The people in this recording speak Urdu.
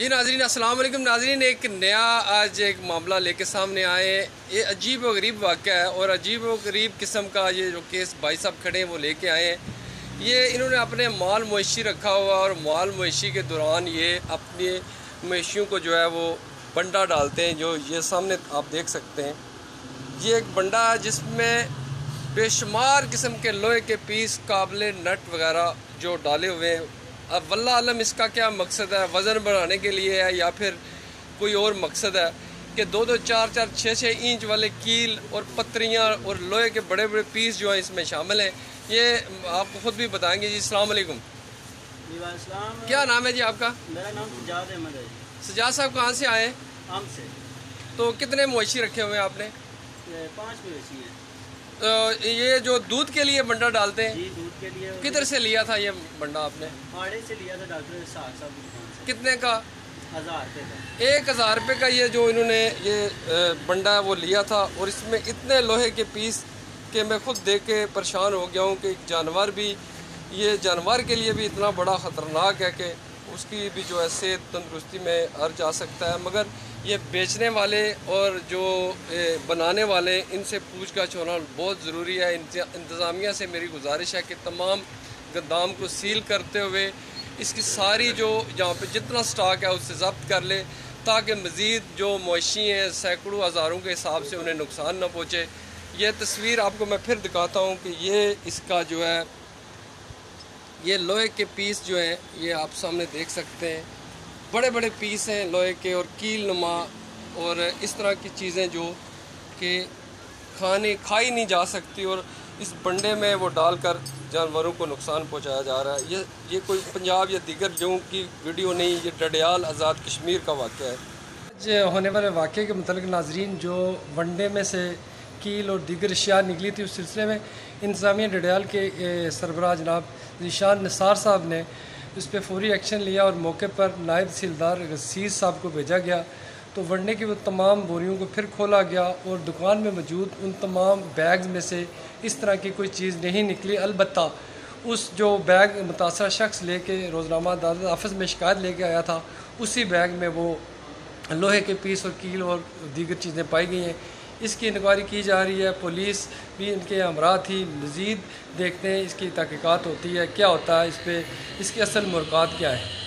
جی ناظرین السلام علیکم ناظرین، ایک نیا آج ایک معاملہ لے کے سامنے آئے ہیں۔ یہ عجیب و غریب واقعہ ہے اور عجیب و غریب قسم کا یہ جو کیس بھائی صاحب کھڑے ہیں وہ لے کے آئے ہیں۔ یہ انہوں نے اپنے مال مویشی رکھا ہوا اور مال مویشی کے دوران یہ اپنی مویشیوں کو جو ہے وہ بنڈا ڈالتے ہیں، جو یہ سامنے آپ دیکھ سکتے ہیں۔ یہ ایک بنڈا ہے جس میں بے شمار قسم کے لوہے کے پیس، قابل نٹ وغیرہ جو ڈالے ہوئے ہیں۔ اب واللہ عالم اس کا کیا مقصد ہے، وزن بڑھانے کے لیے ہے یا پھر کوئی اور مقصد ہے کہ 2-2, 4-4, 6-6 انچ والے کیل اور پتریاں اور لوہے کے بڑے بڑے پیس جو ہیں اس میں شامل ہیں۔ یہ آپ کو خود بھی بتائیں گے۔ جی السلام علیکم۔ کیا نام ہے جی آپ کا؟ میرا نام سجاد احمد ہے۔ سجاد صاحب کہاں سے آئے ہیں؟ ہم سے۔ تو کتنے مویشی رکھے ہوئے ہیں آپ نے؟ 5 مویشی ہیں۔ یہ جو دودھ کے لیے بنڈا ڈالتے ہیں، جی دودھ کے لیے۔ کدھر سے لیا تھا یہ بنڈا آپ نے؟ آڑے سے لیا تھا ڈاکٹر اسحاق صاحب کی دکان سے۔ کتنے کا؟ 1000 روپے کا۔ 1000 روپے کا یہ جو انہوں نے یہ بنڈا وہ لیا تھا، اور اس میں اتنے لوہے کے پیس کہ میں خود دیکھ کے پریشان ہو گیا ہوں کہ ایک جانور بھی، یہ جانور کے لیے بھی اتنا بڑا خطرناک ہے کہ اس کی بھی جو ہے صحت تندرستی میں عرض آ سکتا ہے۔ مگر یہ بیچنے والے اور جو بنانے والے، ان سے پوچھ گچھ ہونا بہت ضروری ہے۔ انتظامیہ سے میری گزارش ہے کہ تمام گندام کو سیل کرتے ہوئے اس کی ساری جو جہاں پہ جتنا سٹاک ہے اس سے ضبط کر لے، تاکہ مزید جو مویشی ہیں سینکڑوں ہزاروں کے حساب سے انہیں نقصان نہ پہنچے۔ یہ تصویر آپ کو میں پھر دکھاتا ہوں کہ یہ اس کا جو ہے یہ لوہے کے پیس جو ہیں یہ آپ سامنے دیکھ سکتے ہیں۔ بڑے بڑے پیس ہیں لوہے کے اور کیل نما اور اس طرح کی چیزیں جو کہ کھائی نہیں جا سکتی، اور اس بنڈے میں وہ ڈال کر جانوروں کو نقصان پہنچایا جا رہا ہے۔ یہ کوئی پنجاب یا دیگر جگہوں کی ویڈیو نہیں، یہ ڈڈیال آزاد کشمیر کا واقعہ ہے۔ آج ہونے والے واقعے کے متعلق ناظرین، جو بنڈے میں سے کیل اور دیگر اشیاء نکلی تھی، اس سلسلے میں انتظامیہ ڈڈیال کے سربراہ جناب ذیشان نثار صاحب نے اس پہ فوری ایکشن لیا اور موقع پر نائب تحصیلدار غسیس صاحب کو بھیجا گیا۔ تو بنڈے کی وہ تمام بوریوں کو پھر کھولا گیا اور دکان میں موجود ان تمام بیگز میں سے اس طرح کی کوئی چیز نہیں نکلی۔ البتہ اس جو بیگ متاثرہ شخص لے کے روزنامہ عدالت آفس میں شکایت لے کے آیا تھا، اسی بیگ میں وہ لوہے کے پیس اور کیل اور دیگر چیزیں پائی گئی ہیں۔ اس کی انکوائری کی جا رہی ہے، پولیس بھی ان کے ہمراہ تھی۔ مزید دیکھتے ہیں اس کی تحقیقات ہوتی ہے، کیا ہوتا ہے اس پہ، اس کے اصل مرکات کیا ہے۔